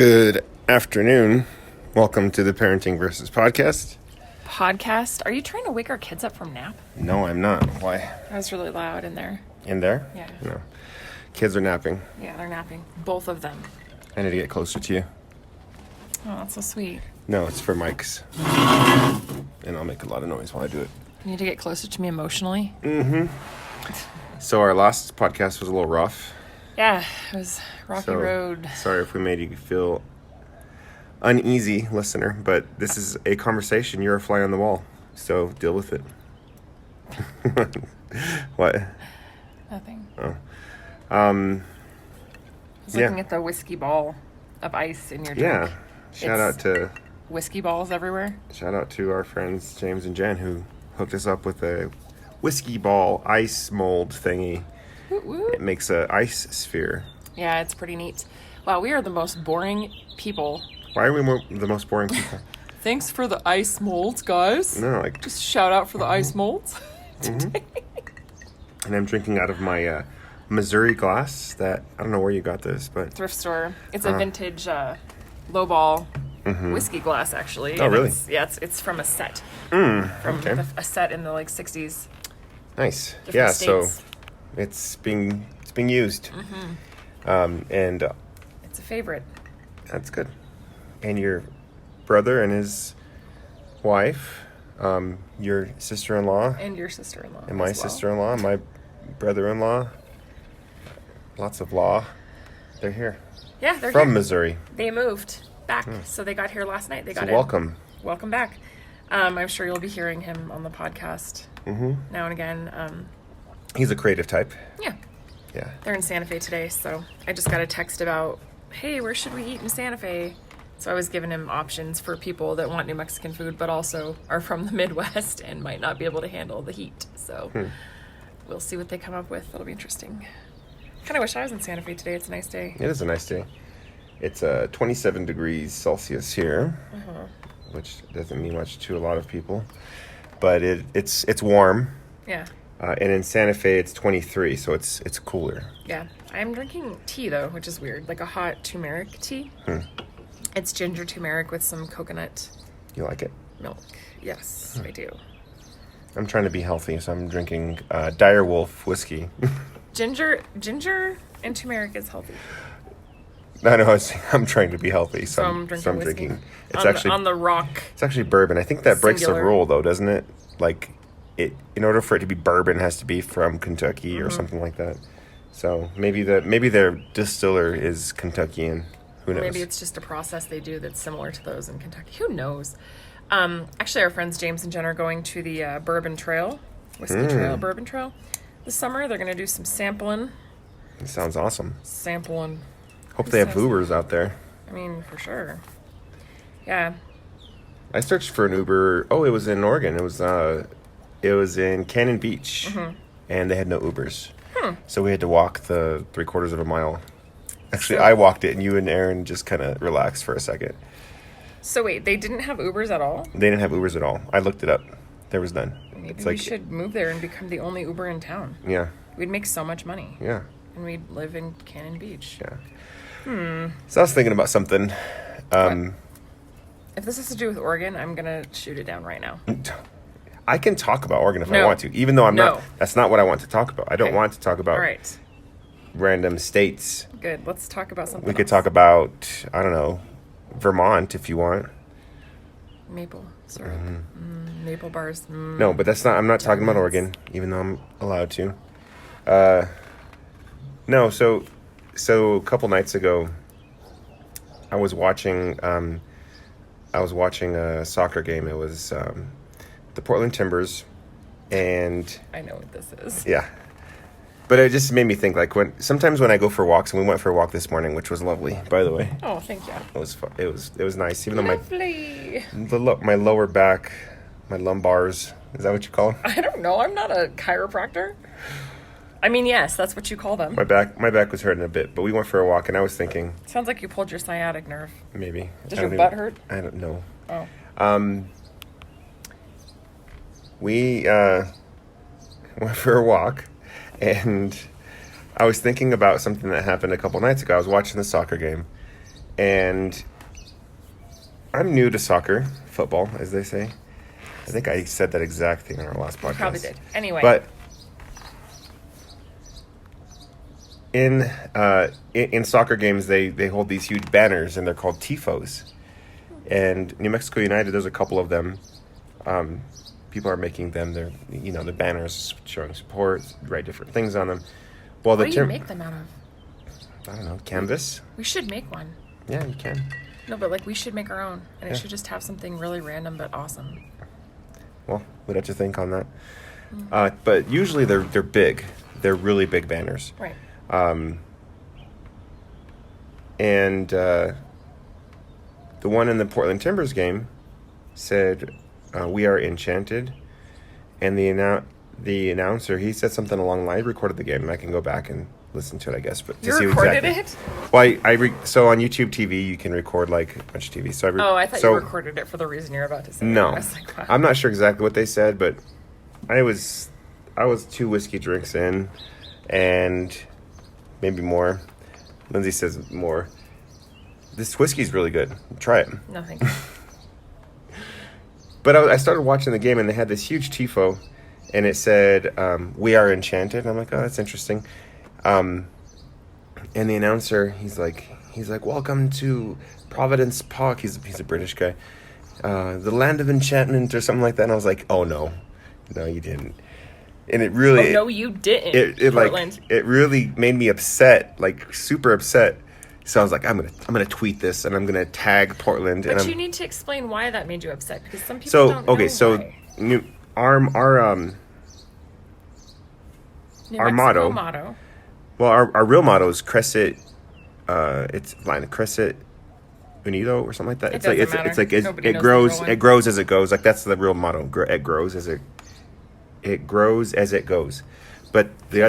Good afternoon. Welcome to the Parenting Versus Podcast. Are you trying to wake our kids up from nap? No, I'm not. Why? That was really loud in there. In there? Yeah. No. Kids are napping. Yeah, they're napping. Both of them. I need to get closer to you. Oh, that's so sweet. No, it's for mics. And I'll make a lot of noise while I do it. You need to get closer to me emotionally. Mm-hmm. So our last podcast was a little rough. Yeah, it was rocky road. Sorry if we made you feel uneasy, listener, but this is a conversation. You're a fly on the wall, so deal with it. What? Nothing. Oh. I was looking at the whiskey ball of ice in your drink. Yeah. Shout out to whiskey balls everywhere. Shout out to our friends James and Jen who hooked us up with a whiskey ball ice mold thingy. Woot woot. It makes an ice sphere. Yeah, it's pretty neat. Wow, we are the most boring people. Why are we the most boring people? Thanks for the ice molds, guys. No, just shout out for the ice molds. And I'm drinking out of my Missouri glass that, I don't know where you got this, but... Thrift store. It's a vintage lowball whiskey glass, actually. Oh, really? It's from a set. Okay. A set in the 60s. Nice. Different states. So it's being used. And It's a favorite. that's good. And your brother and his wife, your sister-in-law, And your sister-in-law. and my as well. sister-in-law, my brother-in-law, lots of law. They're here. Yeah, they're From here. Missouri. They moved back, so they got here last night. They got in. Welcome. Welcome back. I'm sure you'll be hearing him on the podcast now and again. He's a creative type. Yeah. Yeah. They're in Santa Fe today, so I just got a text about, hey, where should we eat in Santa Fe? So I was giving him options for people that want New Mexican food, but also are from the Midwest and might not be able to handle the heat. So we'll see what they come up with. It'll be interesting. Kind of wish I was in Santa Fe today. It's a nice day. It is a nice day. It's 27 degrees Celsius here, which doesn't mean much to a lot of people, but it's warm. Yeah. And in Santa Fe, it's 23, so it's cooler. Yeah. I'm drinking tea, though, which is weird. Like a hot turmeric tea. It's ginger turmeric with some coconut You like it? milk. Yes, I do. I'm trying to be healthy, so I'm drinking Dire Wolf whiskey. Ginger and turmeric is healthy. I know I'm trying to be healthy, so I'm drinking whiskey. It's on the rock. It's actually bourbon. I think that breaks the Singular. rule, though, doesn't it? Like, in order for it to be bourbon, it has to be from Kentucky or something like that. So maybe their distiller is Kentuckian. Who knows? Maybe it's just a process they do that's similar to those in Kentucky. Who knows? Actually, our friends James and Jen are going to the Bourbon Trail, Whiskey Trail, Bourbon Trail this summer. They're going to do some sampling. It sounds awesome. Hope Hope they have Ubers out there. I mean, for sure. Yeah. I searched for an Uber. Oh, it was in Oregon. It was in Cannon Beach, and they had no Ubers. So we had to walk the 3/4 of a mile. Actually, I walked it, and you and Aaron just kind of relaxed for a second. So wait, they didn't have Ubers at all? They didn't have Ubers at all. I looked it up. There was none. Maybe we should move there and become the only Uber in town. Yeah. We'd make so much money. Yeah. And we'd live in Cannon Beach. Yeah. So I was thinking about something. If this has to do with Oregon, I'm going to shoot it down right now. I can talk about Oregon if I No. want to, even though I'm No. not. That's not what I want to talk about. I don't Okay. want to talk about All right. random states. Good. Let's talk about something We could else. talk about, I don't know, Vermont if you want. Maple syrup. Maple bars. No, but that's not. I'm not talking about Oregon, even though I'm allowed to. No, so a couple nights ago, I was watching a soccer game. It was the Portland Timbers, and I know what this is. yeah. But it just made me think, like, sometimes when I go for walks, and we went for a walk this morning, which was lovely, by the way. Oh, thank you. It was fun. It was nice, even though Lovely. my lower back, my lumbars, is that what you call them? I don't know. I'm not a chiropractor. I mean, yes, that's what you call them. My back was hurting a bit, but we went for a walk, and I was thinking Sounds like you pulled your sciatic nerve. maybe. Does your butt hurt? I don't know. Oh. We went for a walk, and I was thinking about something that happened a couple nights ago. I was watching the soccer game, And I'm new to soccer, football, as they say. I think I said that exact thing on our last podcast. You probably did. Anyway. But in soccer games, they hold these huge banners, and they're called tifos. And New Mexico United, there's a couple of them. People are making them. They're the banners showing support, write different things on them. Well, what do you make them out of? I don't know, canvas. We should make one. Yeah, you can. No, but like we should make our own, and it should just have something really random but awesome. Well, we'd have to think on that. But usually they're big. They're really big banners. Right. And the one in the Portland Timbers game said, "We are enchanted," and the announcer, he said something along the line. I recorded the game, and I can go back and listen to it, I guess. But to you see recorded exactly. it? Well, so on YouTube TV, you can record like a bunch of TV. So I thought you recorded it for the reason you're about to say. No, I was like, wow. I'm not sure exactly what they said, but I was 2 whiskey drinks in, and maybe more. Lindsay says more. This whiskey's really good. Try it. No, thank you. But I started watching the game, and they had this huge tifo, and it said, "We are enchanted." And I'm like, oh, that's interesting. And the announcer, he's like, "Welcome to Providence Park." He's a British guy. The land of enchantment or something like that. And I was like, oh no, you didn't. And it really, no, you didn't. Portland. It really made me upset, like super upset. So I was like, I'm gonna tweet this, and I'm gonna tag Portland. But and you need to explain why that made you upset, because some people don't know why. Our motto. Well, our real motto is Crescit. It's Latin, Crescit Unido or something like that. It grows as it goes. Like that's the real motto. It grows as it goes. But the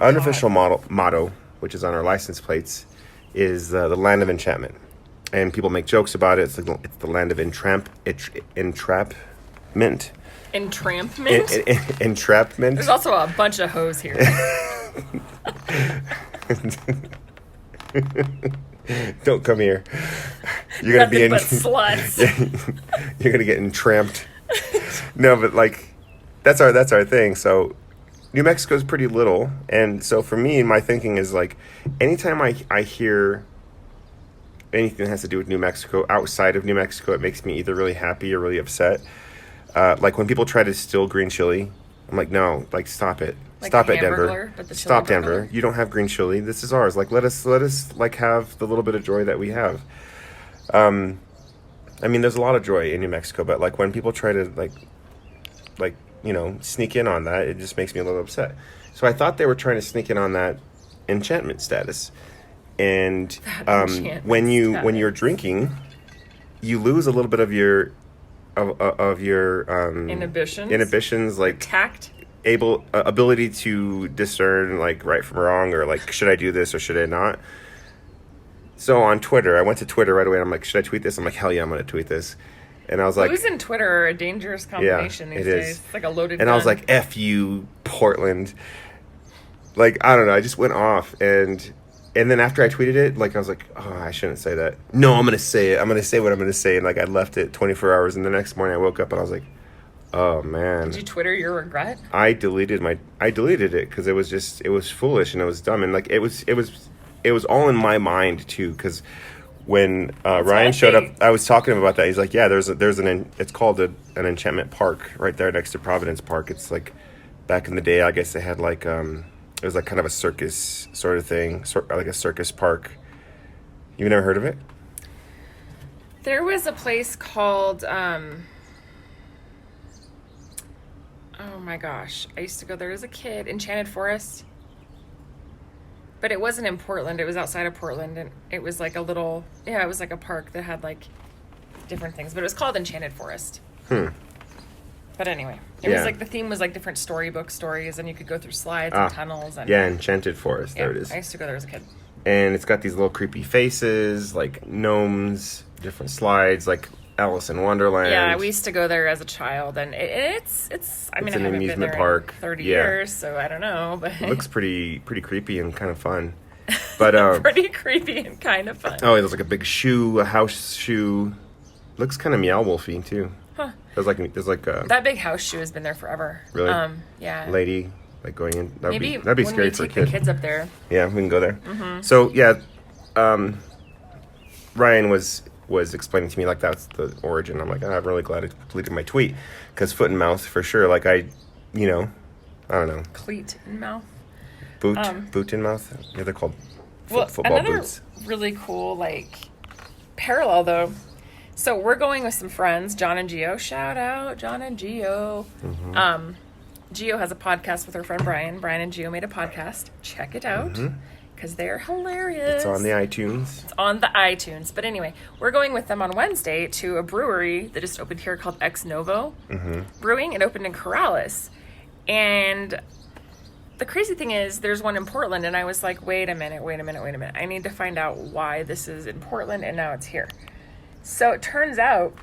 unofficial motto, which is on our license plates, is the land of enchantment, and people make jokes about it. It's the land of entrapment. En-tramp-ment? En-tramp-ment. There's also a bunch of hoes here. Don't come here. You're gonna be but sluts. You're gonna get entramped. No, but like that's our thing. So New Mexico's pretty little, and so for me, my thinking is like anytime I hear anything that has to do with New Mexico outside of New Mexico, it makes me either really happy or really upset. Like when people try to steal green chili, I'm like, no, like stop it. Like stop it, Denver. Stop, Denver. Burglar? You don't have green chili. This is ours. Like let us like have the little bit of joy that we have. I mean, there's a lot of joy in New Mexico, but like when people try to like sneak in on that, it just makes me a little upset. So I thought they were trying to sneak in on that enchantment status. And when you're drinking, you lose a little bit of your inhibitions, like tact, ability to discern like right from wrong, or like should I do this or should I not. So on Twitter, I went to Twitter right away. And I'm like, should I tweet this? I'm like, hell yeah, I'm gonna tweet this. And I was like, booze and Twitter are a dangerous combination these days. It's like a loaded gun. I was like, F you, Portland. Like, I don't know. I just went off. And then after I tweeted it, like, I was like, oh, I shouldn't say that. No, I'm going to say it. I'm going to say what I'm going to say. And, like, I left it 24 hours. And the next morning I woke up and I was like, oh, man. Did you Twitter your regret? I deleted it because it was foolish and it was dumb. And, like, it was all in my mind, too, because when Ryan showed up, I was talking to him about that. He's like, yeah, it's called an enchantment park right there next to Providence Park. It's like back in the day, I guess they had like, it was like kind of a circus sort of thing, like a circus park. You've never heard of it? There was a place called, oh my gosh, I used to go there as a kid, Enchanted Forest. But it wasn't in Portland. It was outside of Portland, and it was like it was like a park that had like different things. But it was called Enchanted Forest. But anyway, it was like the theme was like different storybook stories, and you could go through slides and tunnels. And Enchanted Forest. There it is. I used to go there as a kid. And it's got these little creepy faces, like gnomes, different slides, like Alice in Wonderland. Yeah, we used to go there as a child, and it's. I mean, I haven't been there park. In 30 years, so I don't know, but it looks pretty creepy and kind of fun. But Pretty creepy and kind of fun. oh, there's like a big shoe, a house shoe. Looks kind of meow wolfy too. Huh. There's like a That big house shoe has been there forever. Really? Yeah. lady like going in. That'd Maybe be when scary we for a take kid. the kids up there. Yeah, we can go there. So yeah, Ryan was explaining to me like that's the origin. I'm like, oh, I'm really glad I deleted my tweet because foot and mouth for sure. Like I don't know, Cleat in mouth. boot in mouth. Yeah, they're called Well, football another boots. really cool parallel though. So we're going with some friends, John and Gio. Shout out John and Gio. Gio has a podcast with her friend Brian. Brian and Gio made a podcast. Check it out because they're hilarious. It's on the iTunes. It's on the iTunes. But anyway, we're going with them on Wednesday to a brewery that just opened here called Ex Novo Brewing. It opened in Corrales. And the crazy thing is there's one in Portland. And I was like, wait a minute. I need to find out why this is in Portland and now it's here. So it turns out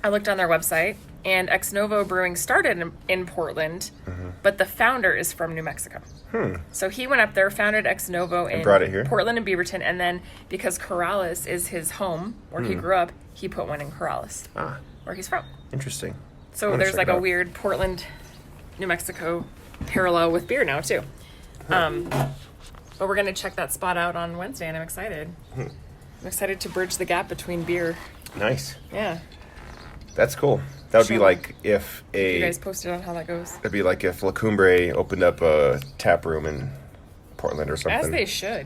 I looked on their website and Ex Novo Brewing started in Portland, but the founder is from New Mexico. So he went up there, founded Ex Novo in brought it here? Portland and Beaverton, and then because Corrales is his home where he grew up, he put one in Corrales, where he's from. Interesting. So I'm gonna there's check like it a out. weird Portland, New Mexico parallel with beer now too. But we're gonna check that spot out on Wednesday, and I'm excited. I'm excited to bridge the gap between beer. Nice. Yeah. That's cool. That would be Sure. like if You guys posted on how that goes. It'd be like if La Cumbre opened up a tap room in Portland or something. As they should.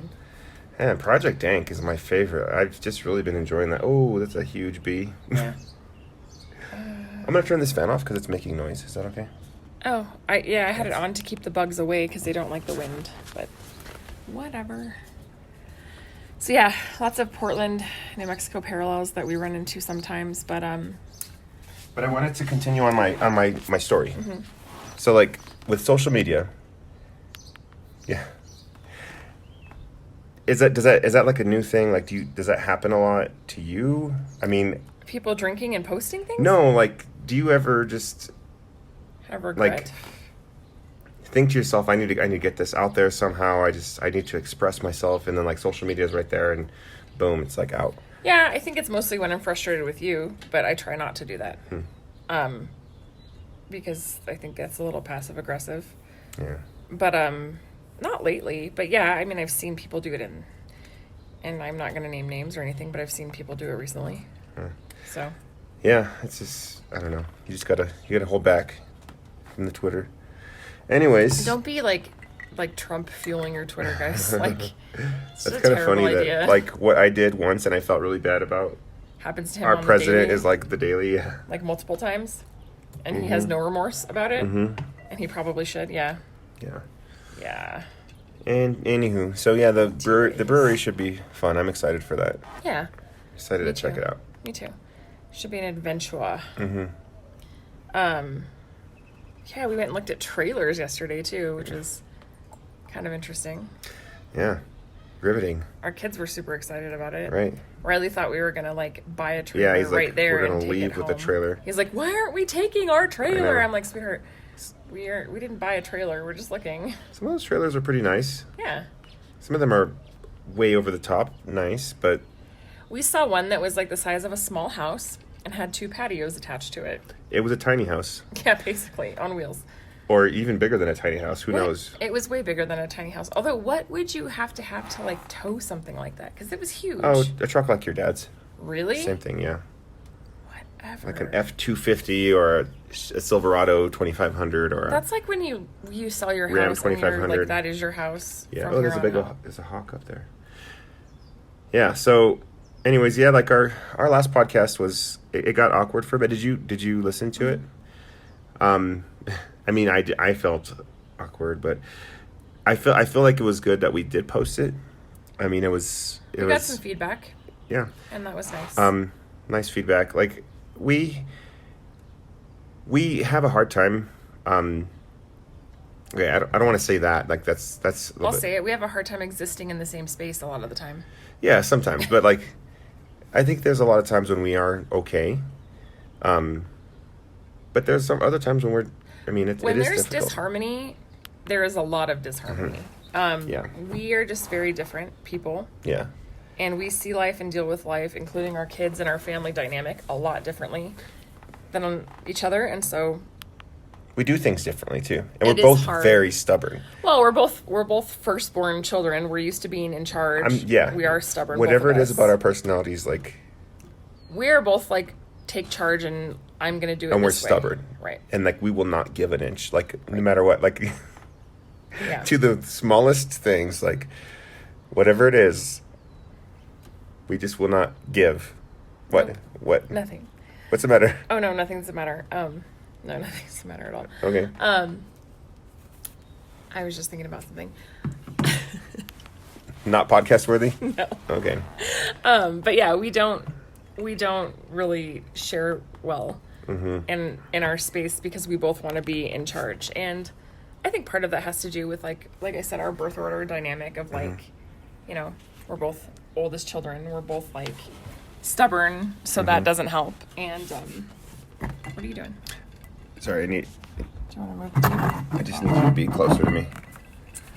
And Project Dank is my favorite. I've just really been enjoying that. Oh, that's a huge bee. Yeah. I'm gonna turn this fan off because it's making noise. Is that okay? Oh, I had it on to keep the bugs away because they don't like the wind, but whatever. So yeah, lots of Portland, New Mexico parallels that we run into sometimes, but But I wanted to continue on my story. So like with social media, yeah. Is that like a new thing? Like does that happen a lot to you? I mean, people drinking and posting things? no, like do you ever just Have regret. like think to yourself, I need to get this out there somehow. I need to express myself, and then like social media is right there, and boom, it's like out. Yeah, I think it's mostly when I'm frustrated with you, but I try not to do that. Because I think that's a little passive aggressive. Yeah. But not lately, but yeah, I mean I've seen people do it and I'm not going to name names or anything, but I've seen people do it recently. So, Yeah, it's just I don't know. You gotta hold back from the Twitter. Anyways, don't be like Trump fueling your Twitter, guys. Like it's that's a kind of terrible funny idea. that like what I did once and I felt really bad about. Happens to him Our on the president daily, is like the daily. like multiple times, and he has no remorse about it, and he probably should. Yeah. Yeah. And anywho, so yeah, the brewery should be fun. I'm excited for that. Yeah. Excited Me to check too. it out. Me too. Should be an adventure. Yeah, we went and looked at trailers yesterday too, which was kind of interesting. Yeah. Riveting. Our kids were super excited about it. Right. Riley thought we were gonna like buy a trailer Yeah, he's right like, there. we're and gonna take leave it with the home. trailer. He's like, "Why aren't we taking our trailer?" know. I'm like, "Sweetheart, we didn't buy a trailer. We're just looking." Some of those trailers are pretty nice. Yeah. Some of them are way over the top nice, but We saw one that was like the size of a small house and had 2 patios attached to it. it was a tiny house. Yeah, basically on wheels. Or even bigger than a tiny house. Who What? knows? It was way bigger than a tiny house. Although, what would you have to like tow something like that? Because it was huge. Oh, a truck like your dad's. Really? Same thing, yeah. Whatever. Like an F-250 or a Silverado 2500 or That's like when you sell your Ram house and you're 2500. like, that is your house. yeah. from Oh, there's here a on big out. there's a hawk up there. Yeah. So, anyways, yeah. Like our last podcast was it got awkward for a bit. Did you listen to it? I mean, I felt awkward, but I feel like it was good that we did post it. I mean, it was got some feedback, yeah. and that was nice. Nice feedback. Like we have a hard time. Okay, I don't want to say that. Like that's. A little I'll bit, say it. We have a hard time existing in the same space a lot of the time. Yeah, sometimes, but like, I think there's a lot of times when we are okay. But there's some other times when we're. I mean, it When is there's difficult. disharmony, there is a lot of disharmony. Yeah. We are just very different people. Yeah. And we see life and deal with life, including our kids and our family dynamic, a lot differently than on each other. And so we do things differently too. And it we're both is hard. very stubborn. Well, we're both firstborn children. We're used to being in charge. Yeah. We are stubborn. Whatever both it of is us. about our personalities, like, we're both like, take charge and I'm going to do it and we're this way. stubborn. Right. And like, we will not give an inch, like, no matter what, like, Yeah. to the smallest things, like, whatever it is, we just will not give. What? Nope. What? Nothing. What's the matter? Oh, no, nothing's the matter. No, nothing's the matter at all. Okay. I was just thinking about something. Not podcast worthy? No. Okay. But yeah, we don't really share well in our space because we both want to be in charge. And I think part of that has to do with like I said, our birth order dynamic of like, you know, we're both oldest children. We're both like stubborn, so that doesn't help. And what are you doing? Sorry, Do you want to move the table? I just need you to be closer to me.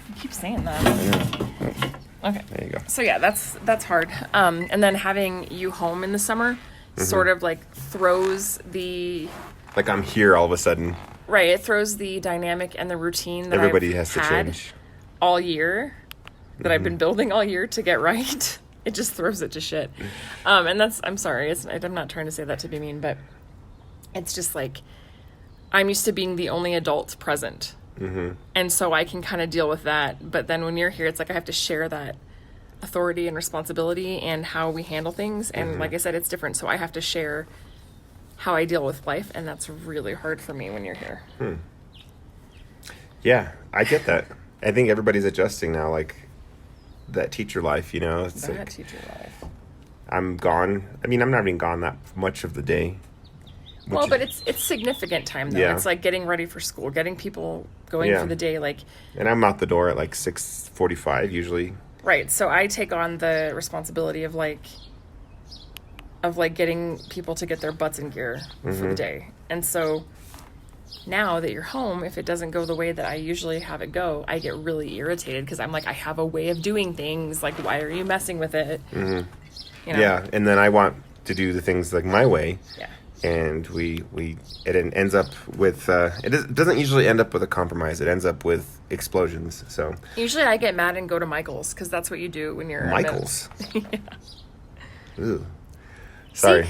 You keep saying that. Yeah. Okay. There you go. So yeah, that's hard. And then having you home in the summer sort of like throws the Like, I'm here all of a sudden. right. It throws the dynamic and the routine that Everybody I've has to had change. all year, that I've been building all year to get right. It just throws it to shit. And I'm sorry. I'm not trying to say that to be mean, but it's just like I'm used to being the only adult present. And so I can kind of deal with that. But then when you're here, it's like I have to share that authority and responsibility and how we handle things. And like I said, it's different. So I have to share how I deal with life. And that's really hard for me when you're here. Yeah, I get that. I think everybody's adjusting now, like, that teacher life, you know? It's That like, teacher life. I'm gone. I mean, I'm not even gone that much of the day. Well, but it's significant time, though. Yeah. It's like getting ready for school, getting people going Yeah. for the day. Like, And I'm out the door at like 6:45 usually. right. So I take on the responsibility of getting people to get their butts in gear for the day. And so now that you're home, if it doesn't go the way that I usually have it go, I get really irritated because I'm like, I have a way of doing things. Like, why are you messing with it? You know? Yeah, and then I want to do the things like my way. Yeah. And it ends up with it doesn't usually end up with a compromise. It ends up with explosions. So Usually I get mad and go to Michael's because that's what you do when you're Michael's. Yeah. Ooh. Sorry.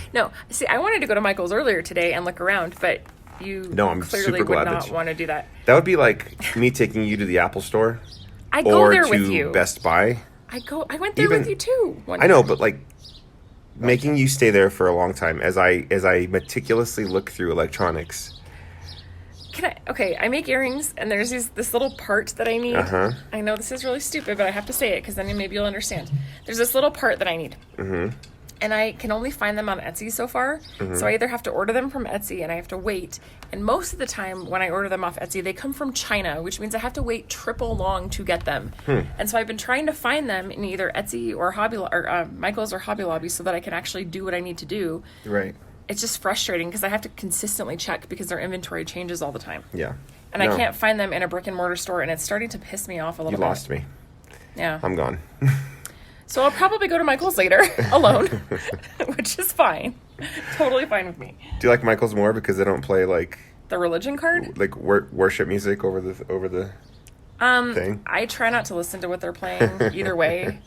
See, I wanted to go to Michael's earlier today and look around, but you No, I'm clearly super would glad not that want to do that. That would be like me taking you to the Apple Store I go or there to with you. Best Buy. I went there with you too. I know, but like making you stay there for a long time as I meticulously look through electronics. I make earrings and there's this little part that I need. I know this is really stupid, but I have to say it because then maybe you'll understand. There's this little part that I need. And I can only find them on Etsy so far. So I either have to order them from Etsy and I have to wait. And most of the time when I order them off Etsy, they come from China, which means I have to wait triple long to get them. And so I've been trying to find them in either Etsy or Michael's or Hobby Lobby so that I can actually do what I need to do. Right. It's just frustrating because I have to consistently check because their inventory changes all the time. Yeah. And I can't find them in a brick and mortar store, and it's starting to piss me off a little bit. You lost me. Yeah. I'm gone. So I'll probably go to Michael's later alone, which is fine. Totally fine with me. Do you like Michael's more because they don't play like The religion card? worship music over the thing? I try not to listen to what they're playing either way.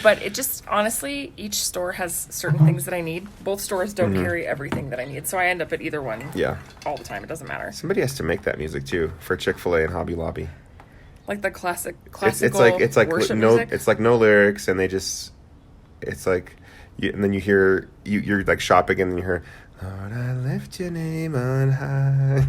But it just, honestly, each store has certain things that I need. Both stores don't carry everything that I need. So I end up at either one all the time. It doesn't matter. Somebody has to make that music too for Chick-fil-A and Hobby Lobby. Like the classical It's like worship no music? it's like no lyrics and it's like and then you hear you're like shopping and then you hear Lord I lift your name on high.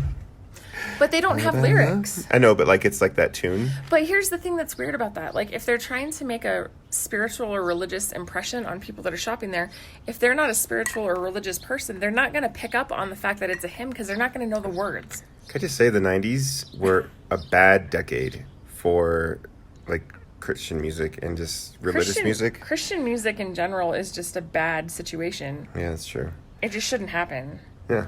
But they don't have lyrics. I know, but like it's like that tune. But here's the thing that's weird about that. Like, if they're trying to make a spiritual or religious impression on people that are shopping there, if they're not a spiritual or religious person, they're not going to pick up on the fact that it's a hymn because they're not going to know the words. Can I just say the 90s were a bad decade for like Christian music and just religious music? Christian music in general is just a bad situation. Yeah, that's true. It just shouldn't happen. Yeah.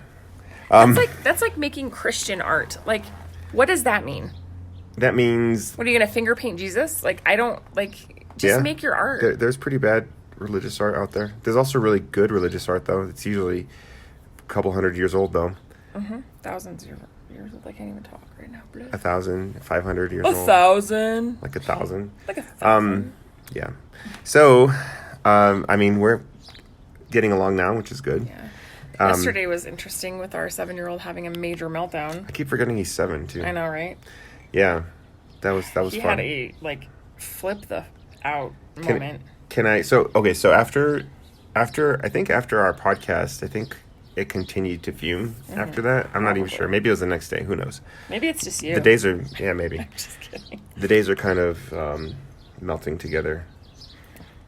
That's like making Christian art. Like, what does that mean? that means... What, are you going to finger paint Jesus? Like, I don't, like, just make your art. There's pretty bad religious art out there. There's also really good religious art, though. It's usually a couple hundred years old, though. Thousands of years old. I can't even talk right now. 1,500 years old. 1,000. Like 1,000. Like 1,000. Yeah. So, I mean, we're getting along now, which is good. Yeah. Yesterday was interesting with our 7-year-old having a major meltdown. I keep forgetting he's 7, too. I know, right? Yeah. That was He fun. had a, like, flip the out moment. Can I... So after our podcast, I think it continued to fume after that. I'm not even sure. Maybe it was the next day. Who knows? Maybe it's just you. The days are... Yeah, maybe. I'm just kidding. The days are kind of melting together.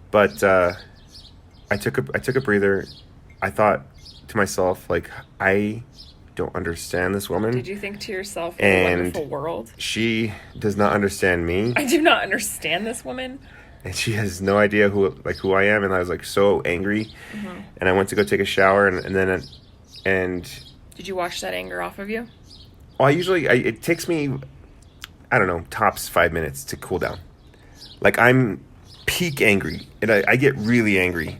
But I took a breather. I thought to myself, like, I don't understand this woman. Did you think to yourself, what a wonderful world? She does not understand me. I do not understand this woman. And she has no idea who I am. And I was, like, so angry. And I went to go take a shower. And then... Did you wash that anger off of you? Well, it takes me, I don't know, tops 5 minutes to cool down. Like, I'm peak angry. And I get really angry.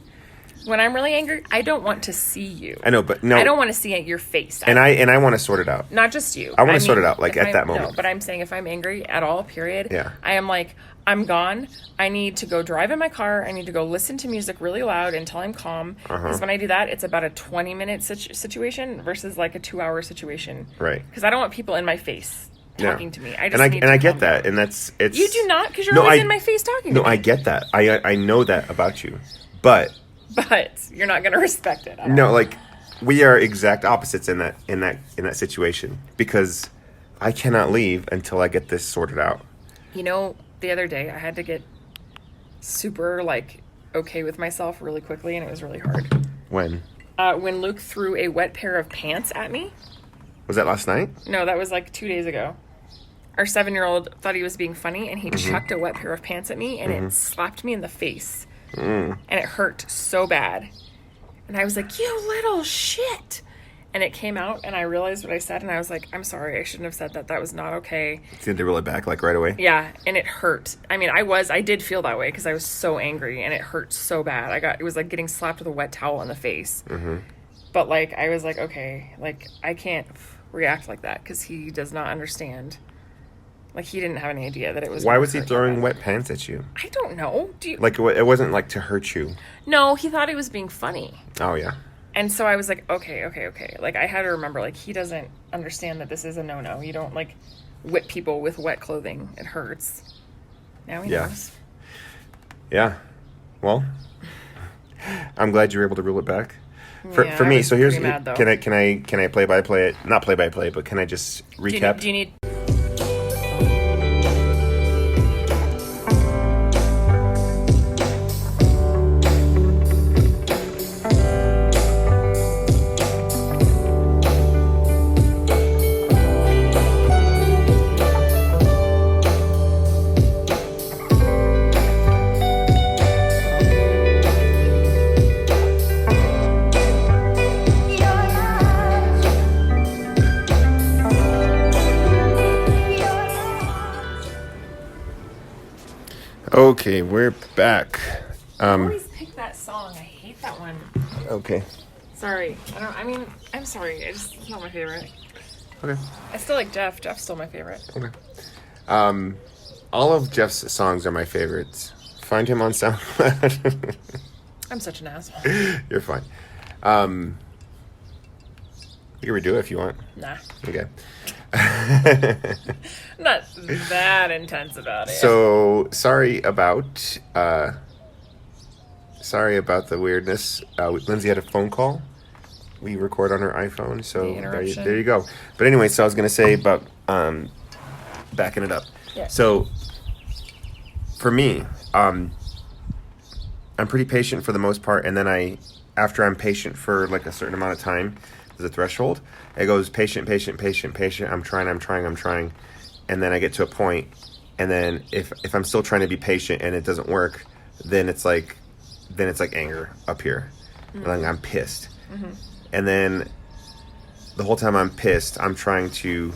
When I'm really angry, I don't want to see you. I know, but no. I don't want to see your face. And I want to sort it out. Not just you. I want to sort it out, like, at that moment. No, but I'm saying if I'm angry at all, period, yeah. I am like, I'm gone. I need to go drive in my car. I need to go listen to music really loud until I'm calm. Because when I do that, it's about a 20-minute situation versus, like, a 2-hour situation. Right. Because I don't want people in my face talking to me. I just I get that. And it's... You do not, because you're always in my face talking to me. No, I get that. I know that about you. But you're not going to respect it. No, like, we are exact opposites in that situation, because I cannot leave until I get this sorted out. You know, the other day I had to get super, like, okay with myself really quickly, and it was really hard. When Luke threw a wet pair of pants at me. Was that last night? No, that was like 2 days ago. Our 7-year-old thought he was being funny, and he chucked a wet pair of pants at me, and it slapped me in the face. And it hurt so bad. And I was like, you little shit. And it came out, and I realized what I said, and I was like, I'm sorry, I shouldn't have said that. That was not okay. Did they roll it back, like, right away? Yeah, and it hurt. I mean, I did feel that way, because I was so angry, and it hurt so bad. It was like getting slapped with a wet towel in the face. But, like, I was like, okay, like, I can't react like that, because he does not understand. Like, he didn't have any idea that it was... Why was he throwing wet pants at you? I don't know. Like, it wasn't, like, to hurt you. No, he thought he was being funny. Oh, yeah. And so I was like, okay. Like, I had to remember, like, he doesn't understand that this is a no-no. You don't, like, whip people with wet clothing. It hurts. Now he knows. Yeah. Well, I'm glad you were able to rule it back. For I me, was so here's... pretty mad, though. Can I play-by-play it? Not play-by-play, but can I just recap? Do you need... Okay, we're back. I always pick that song. I hate that one. Okay. Sorry. I'm sorry. It's not my favorite. Okay. I still like Jeff. Jeff's still my favorite. Okay. All of Jeff's songs are my favorites. Find him on SoundCloud. I'm such an asshole. You're fine. You can redo it if you want. Nah. Okay. I'm not that intense about it. So, sorry about the weirdness. Lindsay had a phone call. We record on her iPhone, so there you go. But anyway, so I was going to say about backing it up. Yeah. So, for me, I'm pretty patient for the most part, and then after I'm patient for like a certain amount of time, there's a threshold. It goes patient. I'm trying. And then I get to a point, and then if I'm still trying to be patient and it doesn't work, then it's like anger up here. Like I'm pissed. And then the whole time I'm pissed, I'm trying to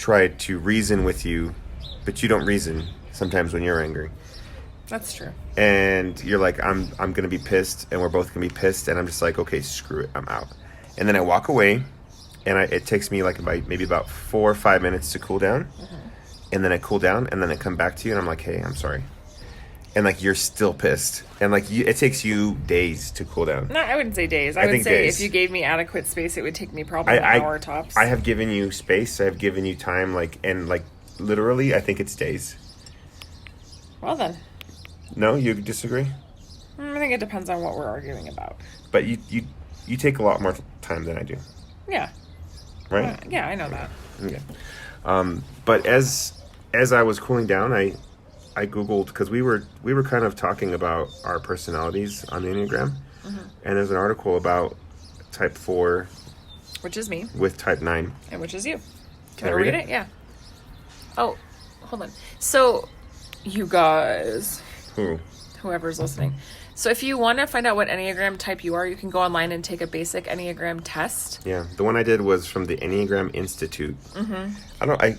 try to reason with you, but you don't reason sometimes when you're angry. That's true. And you're like, I'm going to be pissed, and we're both going to be pissed, and I'm just like, okay, screw it, I'm out. And then I walk away, and it takes me like maybe about 4 or 5 minutes to cool down. Mm-hmm. And then I cool down, and then I come back to you, and I'm like, hey, I'm sorry. And like, you're still pissed. And like, it takes you days to cool down. No, I wouldn't say days. I would say days. If you gave me adequate space, it would take me probably an hour tops. I have given you space. I have given you time. And literally, I think it's days. Well then. No, you disagree? I think it depends on what we're arguing about. But you take a lot more time than I do. Yeah. Right? Yeah, I know that. Okay. But as I was cooling down, I Googled, because we were kind of talking about our personalities on the Enneagram. Mm-hmm. And there's an article about type 4. Which is me. With type 9. And which is you. Can I read it? Yeah. Oh, hold on. So, you guys... Whoever's listening. So if you want to find out what Enneagram type you are, you can go online and take a basic Enneagram test. Yeah, the one I did was from the Enneagram Institute. Mm-hmm. I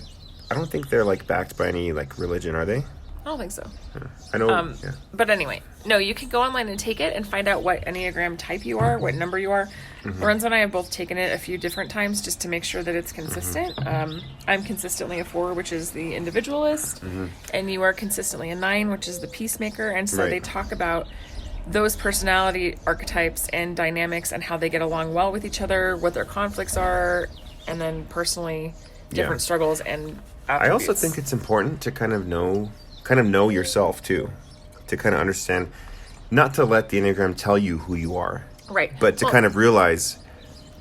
don't think they're like backed by any like religion, are they? I don't think so. I know. Yeah. But anyway, no, you can go online and take it and find out what Enneagram type you are, what number you are. Mm-hmm. Lorenzo and I have both taken it a few different times just to make sure that it's consistent. Mm-hmm. I'm consistently a 4, which is the individualist, mm-hmm. and you are consistently a 9, which is the peacemaker. And so they talk about those personality archetypes and dynamics and how they get along well with each other, what their conflicts are, and then personally different struggles and attributes. I also think it's important to kind of know yourself too, to kind of understand, not to let the Enneagram tell you who you are, right? But to kind of realize,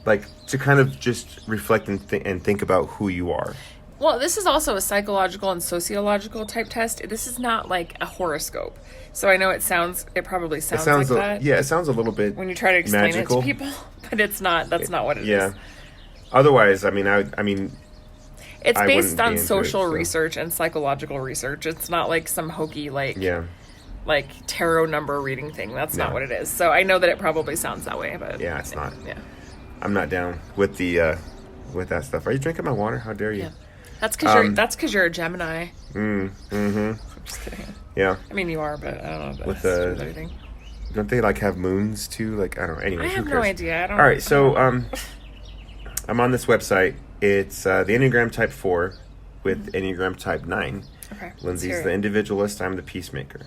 like, to kind of just reflect and think about who you are. Well, this is also a psychological and sociological type test. This is not like a horoscope. So I know it probably sounds like that. Yeah, it sounds a little bit when you try to explain magical. it to people, but it's not. That's not what it is. Yeah. Otherwise, I mean, it's based on social research and psychological research. It's not like some hokey like tarot number reading thing. That's not what it is. So I know that it probably sounds that way, but yeah, it's not. Yeah, I'm not down with the with that stuff. Are you drinking my water? How dare you? Yeah. That's because you're a Gemini. Mm-hmm. I'm just kidding. Yeah. I mean, you are, but I don't know if that with has to do with anything. Don't they like have moons too? Like, I don't know. Anyway, I have no idea. I don't. All right, so I'm on this website. It's the Enneagram Type 4 with Enneagram Type 9. Okay. Lindsay's the individualist. I'm the peacemaker.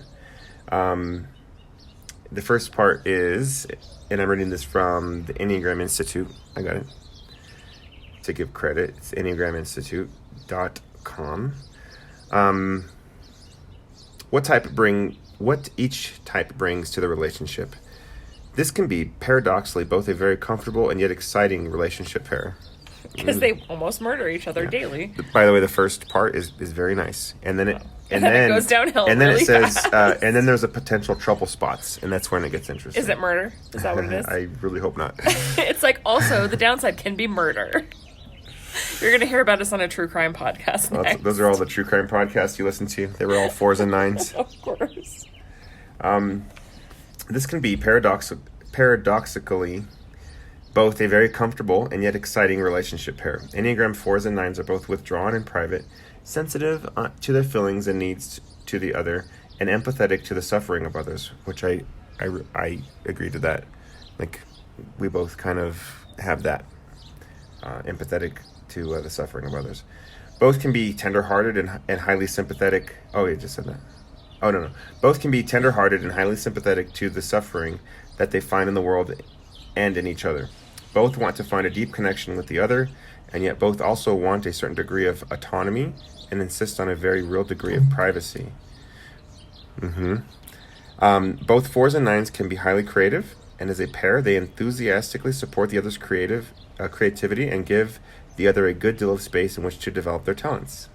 The first part is, and I'm reading this from the Enneagram Institute. I got it. To give credit, it's enneagraminstitute.com. What each type brings to the relationship. This can be paradoxically both a very comfortable and yet exciting relationship pair. Because they almost murder each other daily. By the way, the first part is very nice, and then it goes downhill. And then really it says, fast. and then there's a potential trouble spots, and that's when it gets interesting. Is it murder? Is that what it is? I really hope not. It's like, also the downside can be murder. You're going to hear about us on a true crime podcast next. Those are all the true crime podcasts you listen to. They were all 4s and 9s. Of course. This can be paradoxically both a very comfortable and yet exciting relationship pair. Enneagram 4s and 9s are both withdrawn and private, sensitive to their feelings and needs to the other, and empathetic to the suffering of others, which I agree to that. Like, we both kind of have that, empathetic to the suffering of others. Both can be tender-hearted and highly sympathetic. Oh, you just said that. Oh, no. Both can be tender-hearted and highly sympathetic to the suffering that they find in the world and in each other. Both want to find a deep connection with the other, and yet both also want a certain degree of autonomy and insist on a very real degree of privacy. Both 4s and 9s can be highly creative, and as a pair, they enthusiastically support the other's creativity and give the other a good deal of space in which to develop their talents.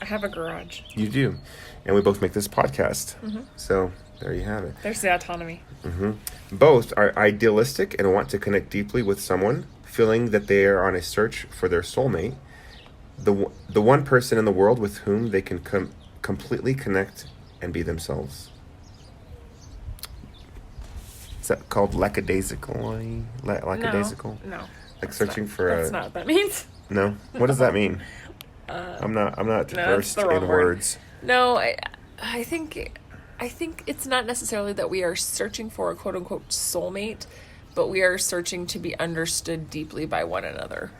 I have a garage. You do. And we both make this podcast. Mm-hmm. So there you have it. There's the autonomy. Mm-hmm. Both are idealistic and want to connect deeply with someone, feeling that they are on a search for their soulmate, the one person in the world with whom they can completely connect and be themselves. Is that called lackadaisical? Lackadaisical? No. Like searching for That's not what that means. No? What does that mean? I'm not versed the wrong in word. words. No, I think it's not necessarily that we are searching for a quote unquote soulmate, but we are searching to be understood deeply by one another.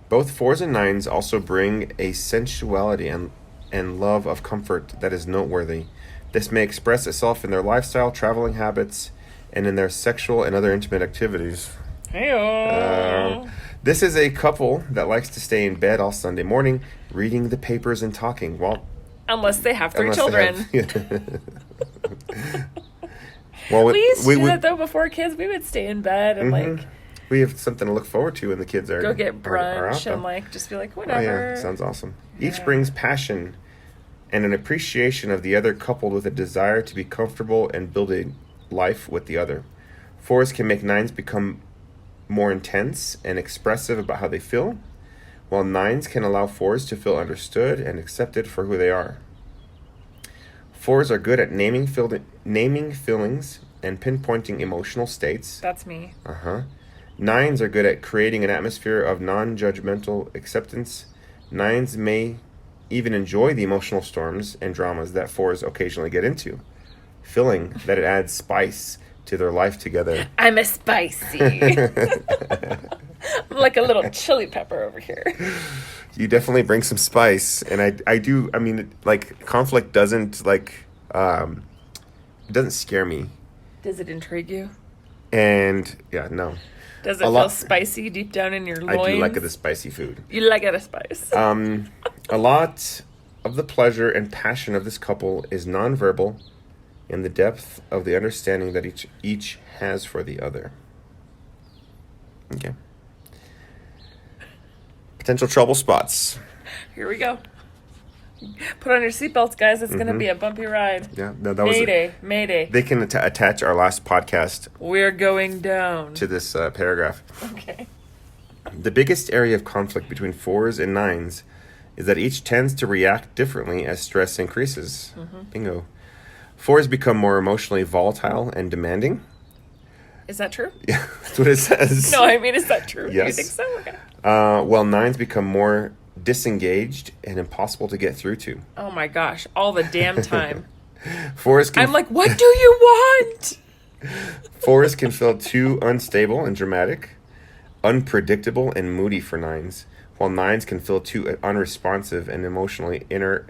Both 4s and 9s also bring a sensuality and love of comfort that is noteworthy. This may express itself in their lifestyle, traveling habits, and in their sexual and other intimate activities. Hey-o. This is a couple that likes to stay in bed all Sunday morning, reading the papers and talking while... Unless they have 3 children. Well, we used to do that, though, before kids. We would stay in bed and, like... We have something to look forward to when the kids are... Go get brunch are out, and, like, just be like, Oh, whatever. yeah. Sounds awesome. Each brings passion and an appreciation of the other, coupled with a desire to be comfortable and build a life with the other. 4s can make 9s become more intense and expressive about how they feel, while 9s can allow 4s to feel understood and accepted for who they are. 4s are good at naming feelings and pinpointing emotional states. That's me. 9s are good at creating an atmosphere of non-judgmental acceptance. 9s may even enjoy the emotional storms and dramas that 4s occasionally get into, feeling that it adds spice to their life together. I'm a spicy. I'm like a little chili pepper over here. You definitely bring some spice, and I do. I mean, like, conflict doesn't it doesn't scare me. Does it intrigue you? And yeah, no. Does it feel spicy deep down in your loins? I do like the spicy food. You like it a spice. A lot of the pleasure and passion of this couple is nonverbal, in the depth of the understanding that each has for the other. Okay. Potential trouble spots. Here we go. Put on your seatbelts, guys. It's going to be a bumpy ride. Yeah, no, that was Mayday. They can attach our last podcast. We're going down To this paragraph. Okay. The biggest area of conflict between 4s and 9s is that each tends to react differently as stress increases. Bingo. 4s become more emotionally volatile and demanding. Is that true? Yeah, that's what it says. No, I mean, is that true? Yes. Do you think so? Okay. While 9s become more disengaged and impossible to get through to. Oh my gosh, all the damn time. 4s can I'm like, what do you want? 4s can feel too unstable and dramatic, unpredictable and moody for 9s, while 9s can feel too unresponsive and emotionally inert,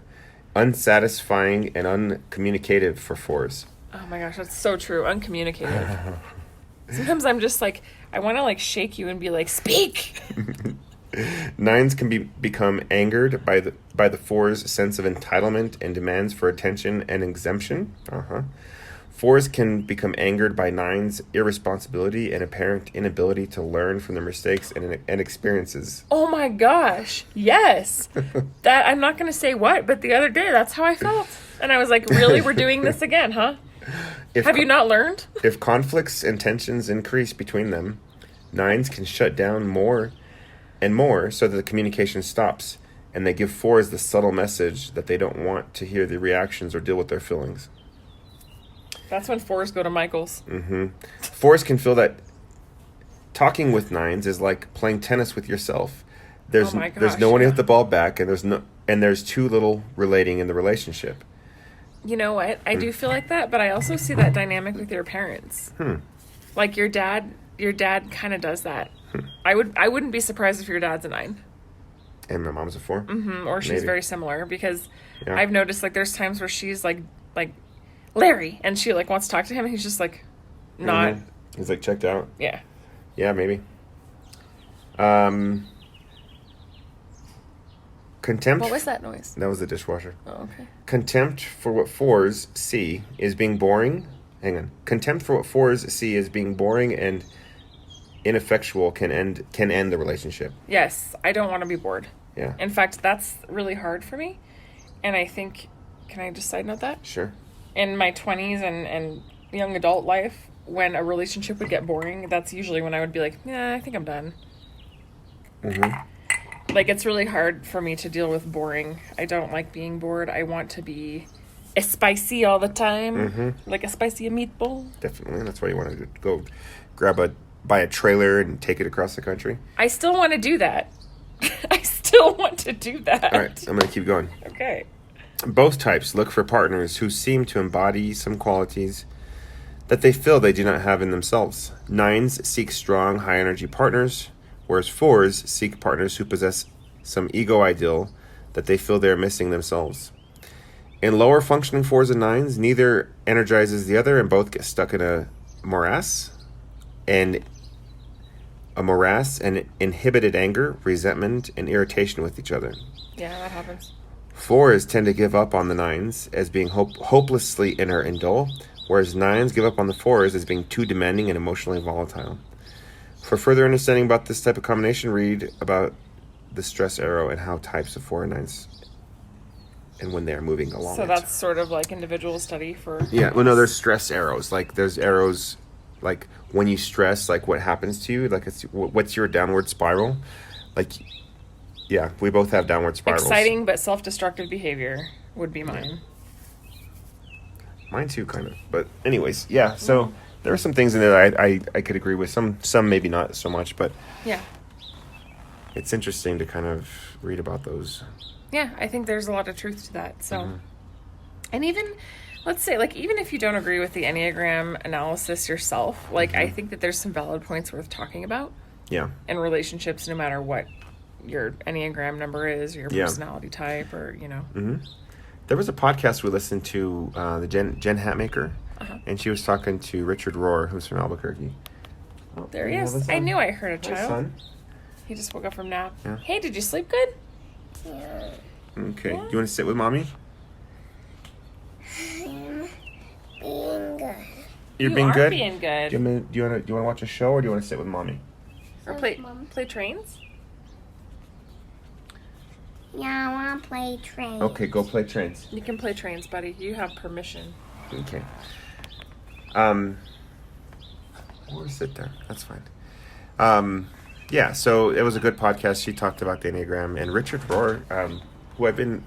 unsatisfying and uncommunicative for 4s. Oh my gosh, that's so true. Uncommunicative. Sometimes I'm just like, I want to like shake you and be like, speak. 9s can become angered by the 4's sense of entitlement and demands for attention and exemption. 4s can become angered by 9's irresponsibility and apparent inability to learn from their mistakes and experiences. Oh my gosh, yes. That I'm not going to say what, but the other day that's how I felt. And I was like, really? We're doing this again, huh? Have you not learned? If conflicts and tensions increase between them, 9s can shut down more and more so that the communication stops, and they give 4s the subtle message that they don't want to hear the reactions or deal with their feelings. That's when 4s go to Michael's. 4s can feel that talking with 9s is like playing tennis with yourself. There's no one to hit the ball back, and there's too little relating in the relationship. You know what? I do feel like that, but I also see that dynamic with your parents. Like your dad kind of does that. I wouldn't be surprised if your dad's a 9. And my mom's a 4? Or she's Maybe. very similar, because I've noticed like there's times where she's like Larry, and she like wants to talk to him, and he's just like not. He's like checked out. Yeah. Yeah, maybe. Contempt. What was that noise? That was the dishwasher. Oh, okay. Contempt for what 4s see is being boring. Hang on. Contempt for what 4s see as being boring and ineffectual can end the relationship. Yes, I don't want to be bored. Yeah. In fact, that's really hard for me, and I think. Can I just side note that? Sure. In my 20s and young adult life, when a relationship would get boring, that's usually when I would be like, yeah, I think I'm done. Like, it's really hard for me to deal with boring. I don't like being bored. I want to be spicy all the time, like a spicy meatball. Definitely. That's why you want to go buy a trailer and take it across the country. I still want to do that. still want to do that. All right, I'm going to keep going. Okay. Both types look for partners who seem to embody some qualities that they feel they do not have in themselves. 9s seek strong, high-energy partners, whereas 4s seek partners who possess some ego ideal that they feel they are missing themselves. In lower functioning 4s and 9s, neither energizes the other and both get stuck in a morass and inhibited anger, resentment, and irritation with each other. Yeah, that happens. 4s tend to give up on the 9s as being hopelessly inert and dull, whereas 9s give up on the 4s as being too demanding and emotionally volatile. For further understanding about this type of combination, read about the stress arrow and how types of 4 and 9s and when they're moving along. So that's sort of like individual study for... Yeah, well, no, there's stress arrows. Like, there's arrows, like, when you stress, like, what happens to you? Like, it's what's your downward spiral? Like, yeah, we both have downward spirals. Exciting but self-destructive behavior would be mine. Mine too, kind of. But anyways, yeah, so there are some things in there that I could agree with. Some maybe not so much, but... Yeah. It's interesting to kind of read about those. Yeah, I think there's a lot of truth to that. So, and even, let's say, like, even if you don't agree with the Enneagram analysis yourself, like, I think that there's some valid points worth talking about. Yeah. In relationships, no matter what your Enneagram number is, or your personality type, or, you know. Mm-hmm. There was a podcast we listened to, the Jen Hatmaker, and she was talking to Richard Rohr, who's from Albuquerque. Oh, there he is. I knew I heard a child. Hi, son. He just woke up from nap. Yeah. Hey, did you sleep good? Yeah. Okay. Yeah. You want to sit with mommy? I'm being good. You're You being are good? being good. Do you want to watch a show or do you want to sit with mommy? Or play trains? Yeah, I want to play train. Okay, go play trains. You can play trains, buddy. You have permission. Okay. Or sit there. That's fine. Yeah, so it was a good podcast. She talked about the Enneagram. And Richard Rohr, who I've been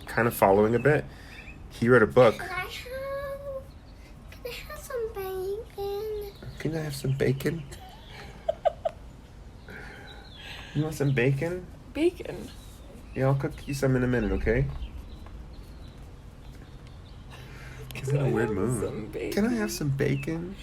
kind of following a bit, he wrote a book. Can I have some bacon? Can I have some bacon? You want some bacon? Bacon. Yeah, I'll cook you some in a minute, okay? He's in a weird mood. Can I have some bacon?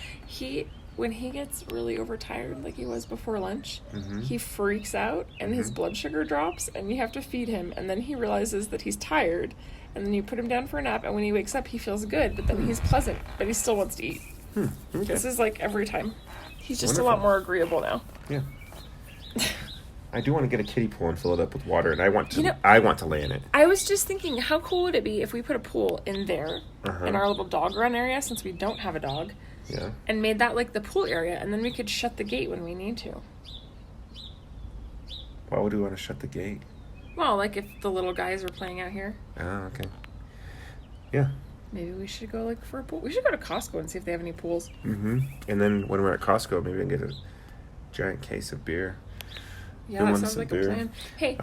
When he gets really overtired, like he was before lunch, he freaks out and his blood sugar drops and you have to feed him, and then he realizes that he's tired, and then you put him down for a nap, and when he wakes up he feels good, but then he's pleasant, but he still wants to eat. Okay. This is like every time. He's just Wonderful. a lot more agreeable now. Yeah. I do want to get a kiddie pool and fill it up with water, and I want to. You know- I want to lay in it. I was just thinking, how cool would it be if we put a pool in there, in our little dog run area, since we don't have a dog, Yeah. and made that like the pool area, and then we could shut the gate when we need to. Why would we want to shut the gate? Well, like if the little guys are playing out here, Oh, okay. Yeah. maybe we should go like for a pool. We should go to Costco and see if they have any pools. Mm-hmm. And then when we're at Costco, maybe we can get a giant case of beer. Yeah, Who that wants sounds some like a beer? plan. Hey,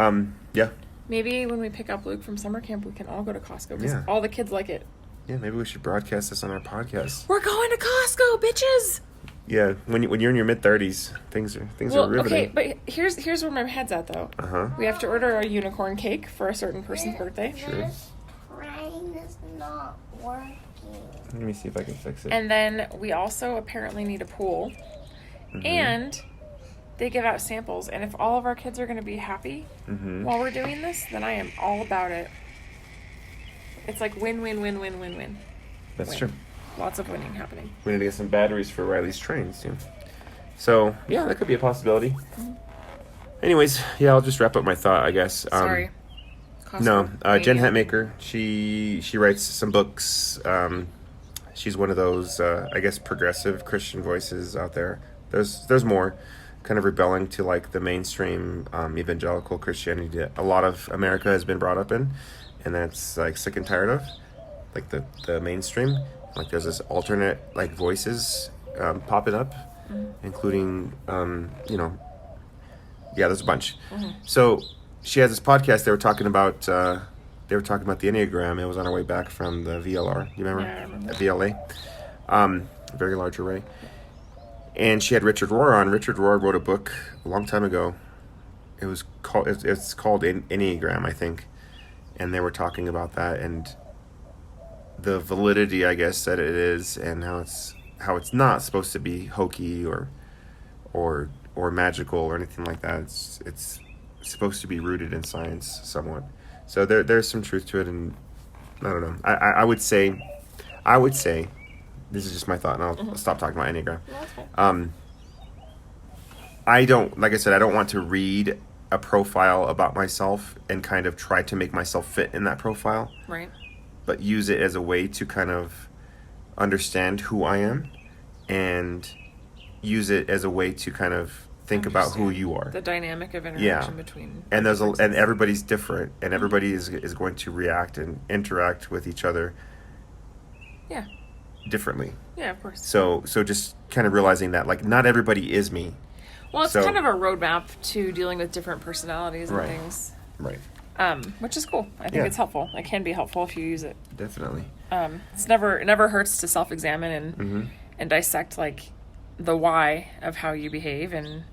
Yeah. maybe when we pick up Luke from summer camp, we can all go to Costco because Yeah. all the kids like it. Yeah, maybe we should broadcast this on our podcast. We're going to Costco, bitches. Yeah, when you're in your mid-30s, things are Well, riveting. okay, but here's where my head's at though. Uh-huh. We have to order a unicorn cake for a certain person's birthday. Sure. This train is not working. Let me see if I can fix it. And then we also apparently need a pool. And they give out samples. And if all of our kids are going to be happy while we're doing this, then I am all about it. It's like win, win, win, win, win, win. That's Win. true. Lots of winning happening. We need to get some batteries for Riley's trains, too. So, yeah, that could be a possibility. Anyways, yeah, I'll just wrap up my thought, I guess. Sorry. Costco. No, Jen Maybe. Hatmaker, she writes some books. She's one of those, I guess, progressive Christian voices out there. There's more kind of rebelling to, like, the mainstream evangelical Christianity that a lot of America has been brought up in, and that's, like, sick and tired of, like, the mainstream. Like, there's this alternate, like, voices popping up, including, there's a bunch. So she has this podcast. They were talking about the Enneagram. It was on our way back from the VLR. You remember? Yeah, I remember. The VLA. Very large array. And she had Richard Rohr on. Richard Rohr wrote a book a long time ago, it's called Enneagram, I think, and they were talking about that and the validity, I guess, that it is, and how it's not supposed to be hokey or magical or anything like that. It's supposed to be rooted in science somewhat. So there's some truth to it, and I don't know. I would say, this is just my thought, and I'll stop talking about Enneagram. I don't want to read a profile about myself and kind of try to make myself fit in that profile. Right. But use it as a way to kind of understand who I am, and use it as a way to kind of think about who you are. The dynamic of interaction between. And and everybody's different, and everybody is going to react and interact with each other. Yeah. Differently. Yeah, of course. So just kind of realizing that, like, not everybody is me. Well, it's kind of a roadmap to dealing with different personalities and things. Right. Which is cool. I think it's helpful. It can be helpful if you use it. Definitely. It never hurts to self-examine and dissect, like, the why of how you behave and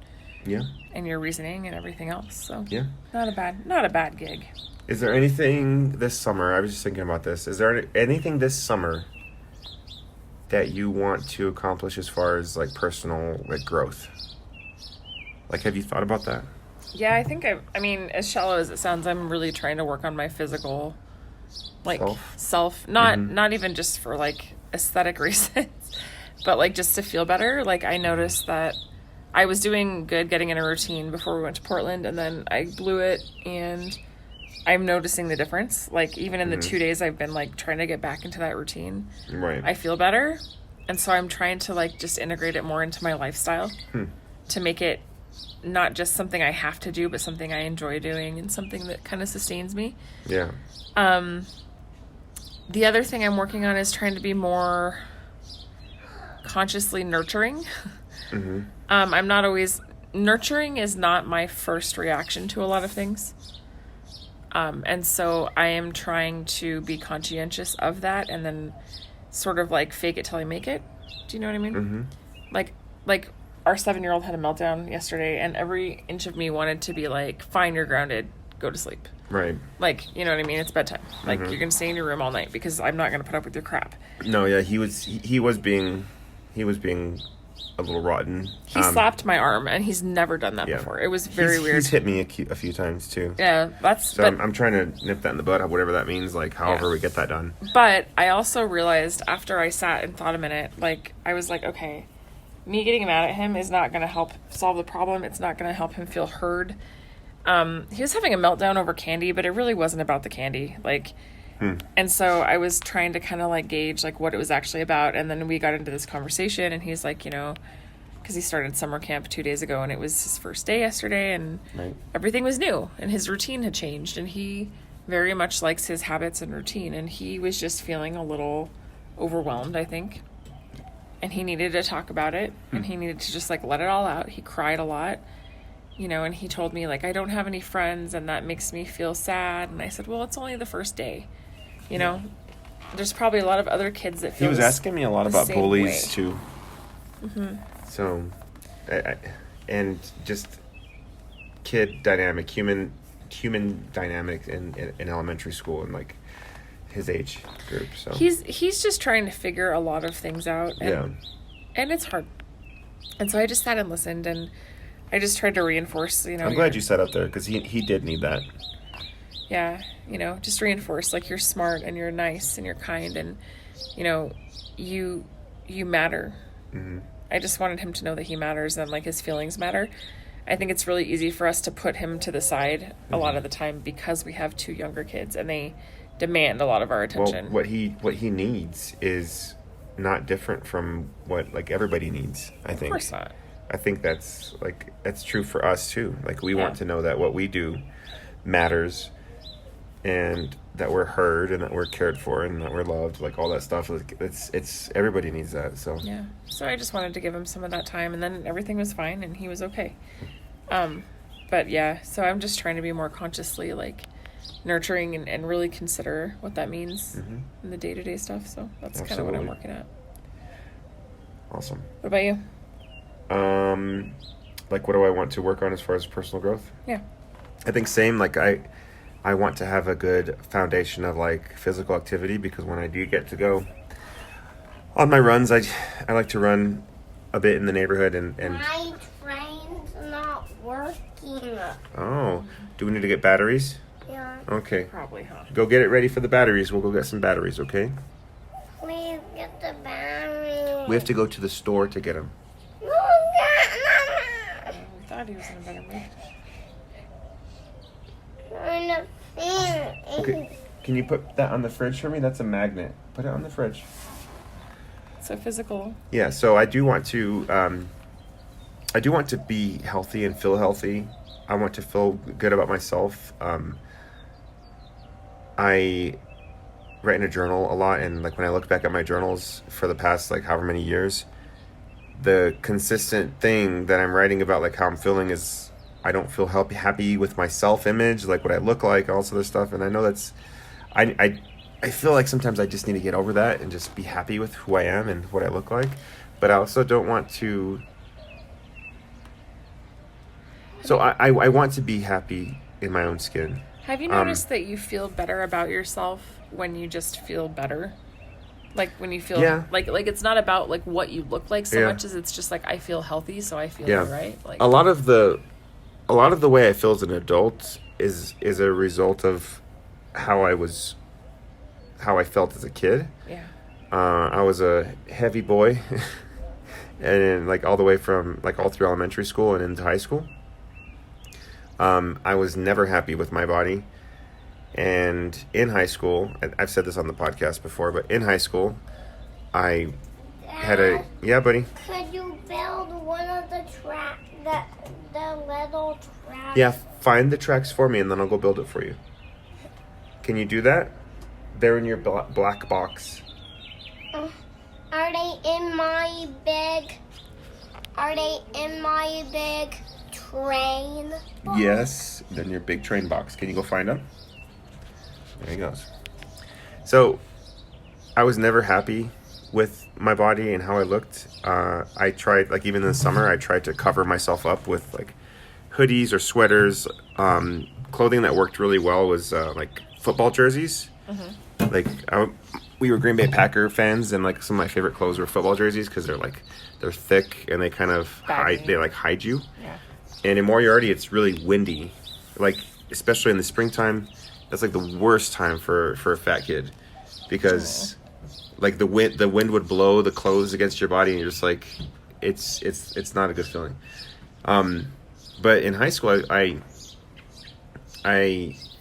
your reasoning and everything else. So not a bad gig. Is there anything this summer? I was just thinking about this. Is there anything this summer that you want to accomplish as far as, like, personal, like, growth? Like, have you thought about that? Yeah, I think I mean, as shallow as it sounds, I'm really trying to work on my physical, like, self. Not even just for, like, aesthetic reasons, but, like, just to feel better. Like, I noticed that I was doing good getting in a routine before we went to Portland, and then I blew it, and I'm noticing the difference. Like, even in the 2 days I've been, like, trying to get back into that routine, I feel better. And so I'm trying to, like, just integrate it more into my lifestyle to make it not just something I have to do, but something I enjoy doing and something that kind of sustains me. Yeah. The other thing I'm working on is trying to be more consciously nurturing. I'm not always... Nurturing is not my first reaction to a lot of things. And so I am trying to be conscientious of that and then sort of, like, fake it till I make it. Do you know what I mean? Like our 7-year-old had a meltdown yesterday, and every inch of me wanted to be like, fine, you're grounded, go to sleep. Right. Like, you know what I mean? It's bedtime. Like, you're going to stay in your room all night because I'm not going to put up with your crap. No, yeah, he was being a little rotten. He slapped my arm, and he's never done that before. It was very weird. He's hit me a few times, too. Yeah, So I'm trying to nip that in the bud, whatever that means, like, however we get that done. But I also realized after I sat and thought a minute, like, I was like, okay, me getting mad at him is not going to help solve the problem. It's not going to help him feel heard. He was having a meltdown over candy, but it really wasn't about the candy. Like, and so I was trying to kind of, like, gauge, like, what it was actually about. And then we got into this conversation, and he's like, you know, because he started summer camp 2 days ago, and it was his first day yesterday, and everything was new, and his routine had changed, and he very much likes his habits and routine, and he was just feeling a little overwhelmed, I think. And he needed to talk about it, and he needed to just, like, let it all out. He cried a lot, you know, and he told me, like, I don't have any friends, and that makes me feel sad. And I said, well, it's only the first day, you know. There's probably a lot of other kids that feel He was asking me a lot about bullies, too. So, and just kid dynamic, human dynamic in elementary school, and, like, his age group. So he's just trying to figure a lot of things out, and it's hard. And so I just sat and listened, and I just tried to reinforce, you know. I'm glad you sat up there, because he did need that. Yeah, you know, just reinforce, like, you're smart and you're nice and you're kind, and, you know, you matter. I just wanted him to know that he matters and, like, his feelings matter. I think it's really easy for us to put him to the side a lot of the time because we have 2 younger kids, and they demand a lot of our attention. Well, what he needs is not different from what, like, everybody needs, I think. Of course not. I think that's true for us too. Like, we want to know that what we do matters, and that we're heard, and that we're cared for, and that we're loved, like, all that stuff. Like, it's everybody needs that. So yeah. So I just wanted to give him some of that time, and then everything was fine, and he was okay. But yeah, so I'm just trying to be more consciously, like, nurturing and really consider what that means in the day-to-day stuff. So that's kind of what I'm working at. Awesome. What about you? Like, what do I want to work on as far as personal growth? Yeah. I think same. Like, I want to have a good foundation of like physical activity, because when I do get to go on my runs, I like to run a bit in the neighborhood and My train's not working. oh, do we need to get batteries? Yeah. Okay, Probably, huh? go get it ready for the batteries. We'll go get some batteries, okay? Please get the battery. We have to go to the store to get them. No, Mama. I thought he was in a better mood. I'm a fan. Okay, can you put that on the fridge for me? That's a magnet. Put it on the fridge. So physical. Yeah, so I do want to be healthy and feel healthy. I want to feel good about myself. I write in a journal a lot, and like when I look back at my journals for the past like however many years, the consistent thing that I'm writing about like how I'm feeling is I don't feel happy with my self-image, like what I look like, all this other stuff. And I know that's I feel like sometimes I just need to get over that and just be happy with who I am and what I look like. But I also don't want to. So I want to be happy in my own skin. Have you noticed that you feel better about yourself when you just feel better? Like when you feel like it's not about like what you look like so much as it's just like I feel healthy, so I feel all right. Like a lot of the way I feel as an adult is a result of how I felt as a kid. Yeah. I was a heavy boy, and like all the way from like all through elementary school and into high school. I was never happy with my body. And in high school, I've said this on the podcast before, but in high school, I had a... Yeah, buddy? Could you build one of the little tracks? Yeah, find the tracks for me and then I'll go build it for you. Can you do that? They're in your black box. Are they in my big... Are they in my big train box? Yes, then your big train box. Can you go find them? There he goes. So, I was never happy with my body and how I looked. I tried, like even in the summer, I tried to cover myself up with like hoodies or sweaters. Clothing that worked really well was like football jerseys. Mm-hmm. Like we were Green Bay Packer fans, and like some of my favorite clothes were football jerseys because they're thick and they kind of hide you. Yeah. And in Moriarty, it's really windy. Like especially in the springtime. That's like the worst time for a fat kid, because like the wind would blow the clothes against your body and you're just like, it's not a good feeling. But in high school, I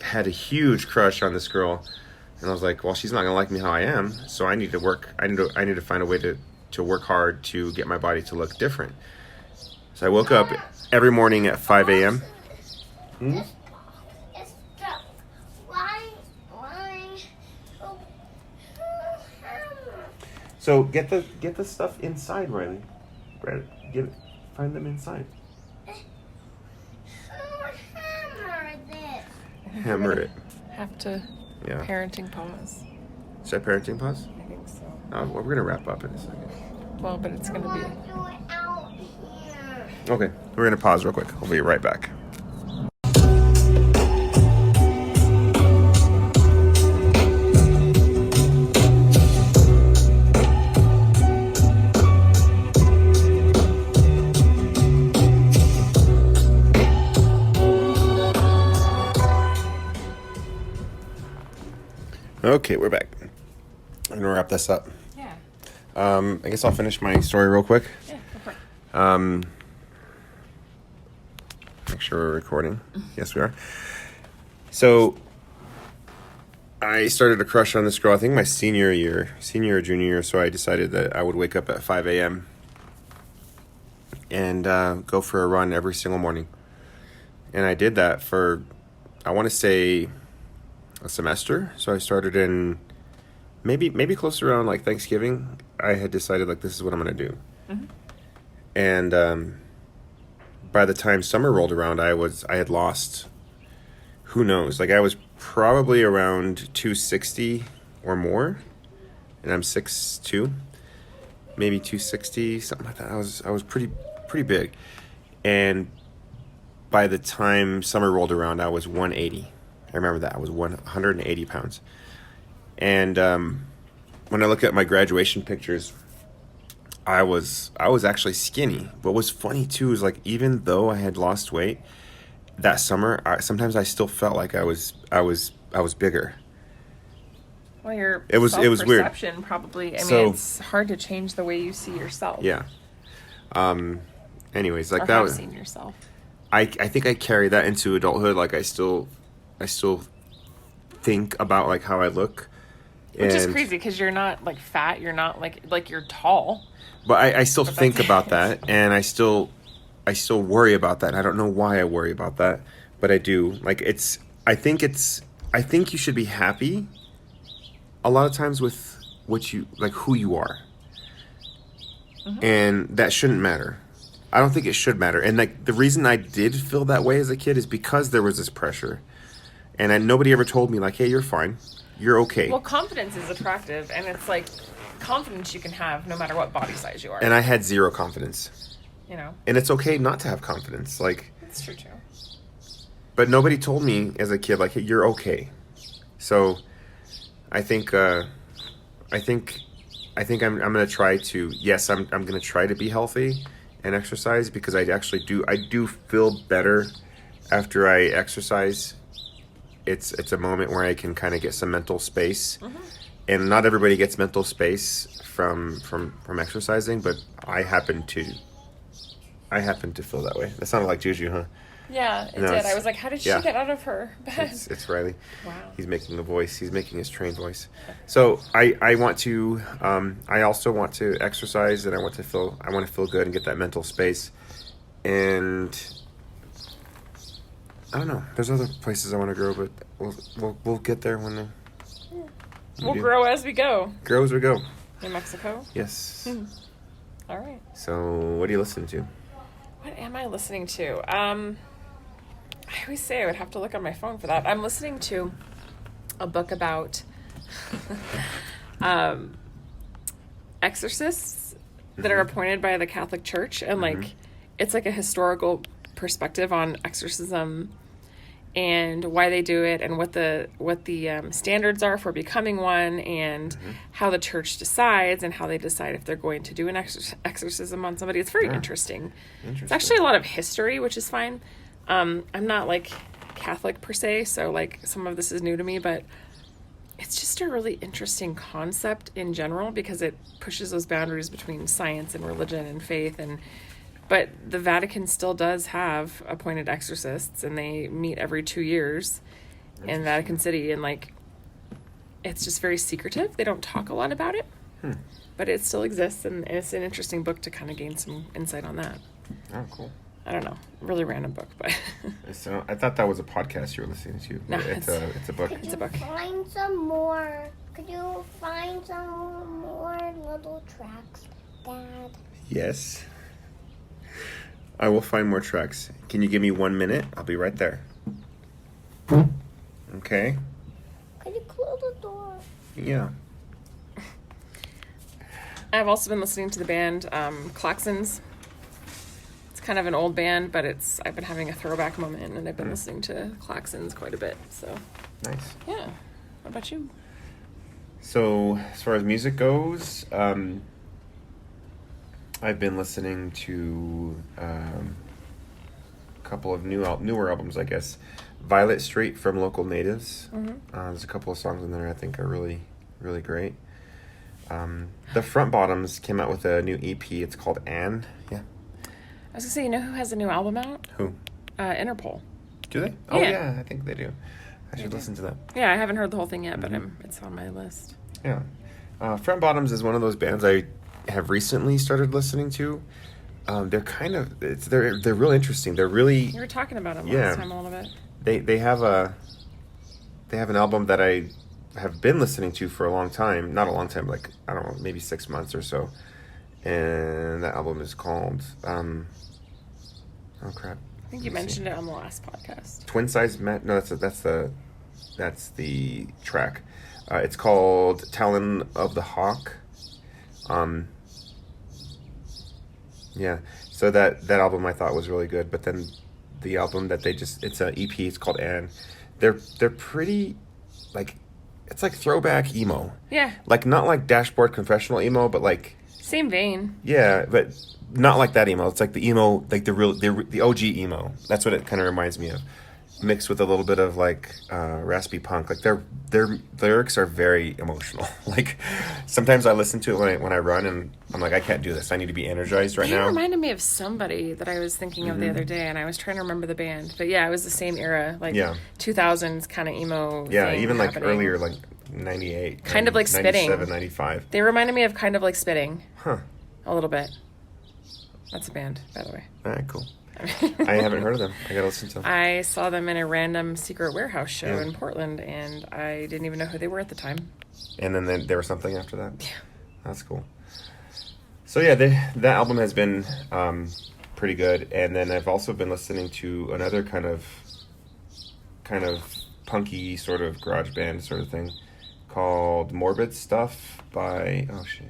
had a huge crush on this girl, and I was like, well, she's not gonna like me how I am, so I need to find a way to work hard to get my body to look different. So I woke up every morning at 5 a.m. So get the stuff inside, Riley. Find them inside. Hammer it. Have to parenting pause. Is that parenting pause? I think so. We're gonna wrap up in a second. Well, but it's gonna be. Okay, we're gonna pause real quick. I'll be right back. Okay, we're back. I'm gonna wrap this up. Yeah. I guess I'll finish my story real quick. Yeah, go for it. Make sure we're recording. Yes, we are. So, I started a crush on this girl, I think my senior or junior year, so I decided that I would wake up at 5 a.m. and go for a run every single morning. And I did that for, I want to say, a semester. So I started in maybe close to around like Thanksgiving. I had decided like this is what I'm going to do. Mm-hmm. And by the time summer rolled around, I had lost, who knows, like I was probably around 260 or more, and I'm 6'2", maybe 260, something like that. I was pretty big, And by the time summer rolled around, I was 180. I remember that. I was 180 pounds. And when I look at my graduation pictures, I was actually skinny. What was funny too is like even though I had lost weight that summer, sometimes I still felt like I was bigger. Well, your it was weird. Self-perception probably. I mean, it's hard to change the way you see yourself. Yeah. Anyways, like or that have was. Seen yourself. I think I carry that into adulthood. Like I still think about like how I look. Which is crazy because you're not like fat. You're not like you're tall. But I still think about that, and I still worry about that. And I don't know why I worry about that, but I do. Like I think you should be happy a lot of times with what you like, who you are, and that shouldn't matter. I don't think it should matter. And like the reason I did feel that way as a kid is because there was this pressure, and nobody ever told me like, "Hey, you're fine, you're okay." Well, confidence is attractive, and it's like confidence you can have no matter what body size you are. And I had zero confidence. You know. And it's okay not to have confidence. Like that's true too. But nobody told me as a kid like, "Hey, you're okay." So, I think I'm gonna try to. Yes, I'm gonna try to be healthy and exercise because I do feel better after I exercise. It's a moment where I can kind of get some mental space, and not everybody gets mental space from exercising, but I happen to feel that way. That sounded like Juju, huh? Yeah, it did. I was like, how did she get out of her bed? It's Riley. Wow. He's making a voice. He's making his trained voice. So I want to. I also want to exercise, and I want to feel good and get that mental space. And I don't know. There's other places I want to grow, but we'll get there when. We'll grow as we go. Grow as we go. In Mexico. Yes. All right. So what are you listening to? What am I listening to? I always say I would have to look on my phone for that. I'm listening to a book about exorcists that are appointed by the Catholic Church, and like it's like a historical perspective on exorcism and why they do it and what the standards are for becoming one, and how the church decides and how they decide if they're going to do an exorcism on somebody. It's very interesting. It's actually a lot of history, which is fine. I'm not like Catholic per se, so like some of this is new to me, but it's just a really interesting concept in general because it pushes those boundaries between science and religion and faith. But the Vatican still does have appointed exorcists, and they meet every 2 years in Vatican City, and like it's just very secretive. They don't talk a lot about it, but it still exists, and it's an interesting book to kind of gain some insight on that. Oh, cool. I don't know, really random book, but So I thought that was a podcast you were listening to. No, it's a book. It's a book. Find some more. Could you find some more little tracks, Dad? Yes. I will find more tracks. Can you give me 1 minute? I'll be right there. Okay. Could you close the door? Yeah. I've also been listening to the band Klaxons. It's kind of an old band, but I've been having a throwback moment, and I've been listening to Klaxons quite a bit. So Nice. yeah. What about you? So as far as music goes, I've been listening to a couple of newer albums, I guess. Violet Street from Local Natives. There's a couple of songs in there I think are really, really great. The Front Bottoms came out with a new EP. It's called Anne. Yeah. I was gonna say, you know who has a new album out? Who? Interpol. Do they? Oh Yeah. yeah, I think they do. I should listen to that. Yeah, I haven't heard the whole thing yet, but it's on my list. Yeah. Front Bottoms is one of those bands I have recently started listening to. They're kind of they're real interesting. They're really You were talking about them Yeah. last time a little bit. they have an album that I have been listening to for a long time. Not a long time, like I don't know, maybe 6 months or so. And that album is called oh crap. I think you mentioned it on the last podcast. Twin Size Man. No, that's the track. It's called Talon of the Hawk. Yeah. So that album I thought was really good. But then the album that it's an EP. It's called Anne. They're pretty, like, it's like throwback emo. Yeah. Like, not like Dashboard Confessional emo, but like... Same vein. Yeah, but not like that emo. It's like the emo, like the OG emo. That's what it kind of reminds me of. Mixed with a little bit of like raspy punk. Like their lyrics are very emotional. Like sometimes I listen to it when I run and I'm like, I can't do this. I need to be energized right now. It reminded me of somebody that I was thinking of the other day, and I was trying to remember the band. But yeah, it was the same era, like 2000s kind of emo. Yeah, thing even happening. like earlier, like 98. Kind of like Spitting. 97, 95. They reminded me of Kind of Like Spitting. Huh. A little bit. That's a band, by the way. All right, cool. I haven't heard of them. I gotta listen to them. I saw them in a random secret warehouse show in Portland, and I didn't even know who they were at the time. And then there was something after that? Yeah. That's cool. So yeah, that album has been pretty good. And then I've also been listening to another kind of punky sort of garage band sort of thing called Morbid Stuff by... Oh, shit.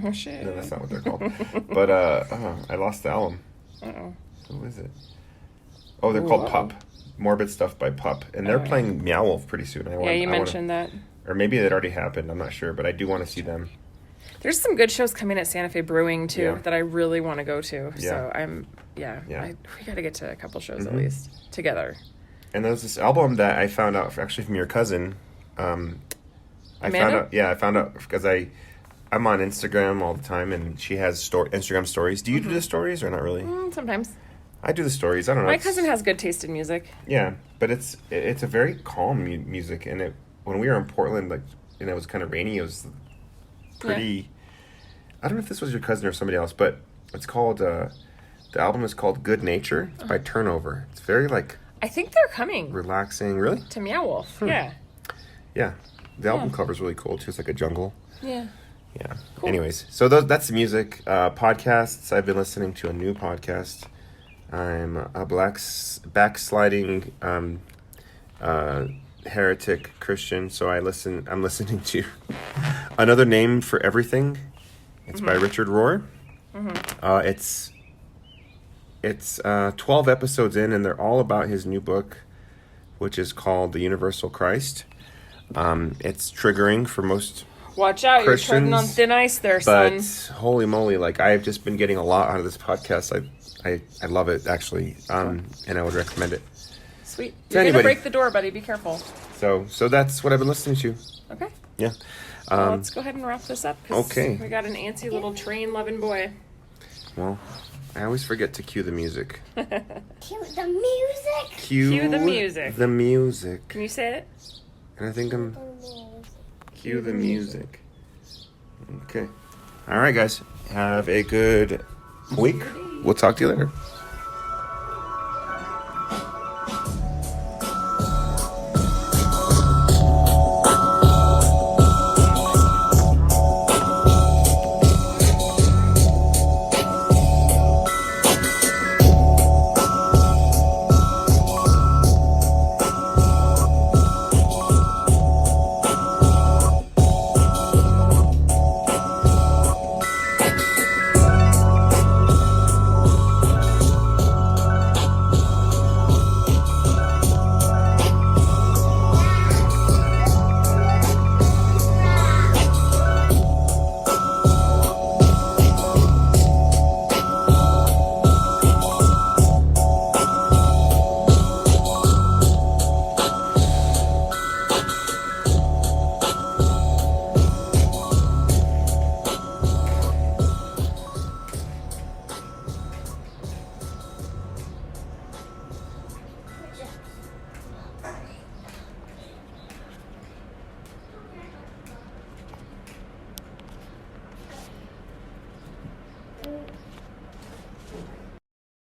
Oh, shit. No, that's not what they're called. But I lost the album. Uh-oh. Who is it? Oh, they're called Pup. Morbid Stuff by Pup. And they're playing Meow Wolf pretty soon. You mentioned that. Or maybe it already happened. I'm not sure. But I do want to see them. There's some good shows coming at Santa Fe Brewing, too, that I really want to go to. Yeah. So we got to get to a couple shows at least together. And there's this album that I found out actually from your cousin. I found out because I'm on Instagram all the time, and she has Instagram stories. Do you do the stories or not really? Sometimes. I do the stories. I don't know. My cousin has good taste in music. Yeah, but it's a very calm music, and when we were in Portland, like, and it was kind of rainy, it was pretty. Yeah. I don't know if this was your cousin or somebody else, but it's called. The album is called Good Nature. It's by Turnover. It's very like. I think they're coming. Relaxing, really. To Meow Wolf, yeah. Yeah, the album cover's really cool too. It's like a jungle. Yeah. Yeah. Cool. Anyways, so that's the music. Podcasts. I've been listening to a new podcast. I'm a backsliding heretic Christian, so I'm listening to Another Name for Everything. It's by Richard Rohr. It's 12 episodes in, and they're all about his new book, which is called The Universal Christ. It's triggering for most Watch out, Christians, you're treading on thin ice there, son. But holy moly, like, I've just been getting a lot out of this podcast. I love it, actually, and I would recommend it. Sweet. You're going to break the door, buddy. Be careful. So that's what I've been listening to. Okay. Yeah. Well, let's go ahead and wrap this up. Okay. We got an antsy little train-loving boy. Well, I always forget to cue the music. Cue the music. Cue the music. The music. Can you say it? And I think cue the music. Okay. All right, guys. Have a good week. We'll talk to you later.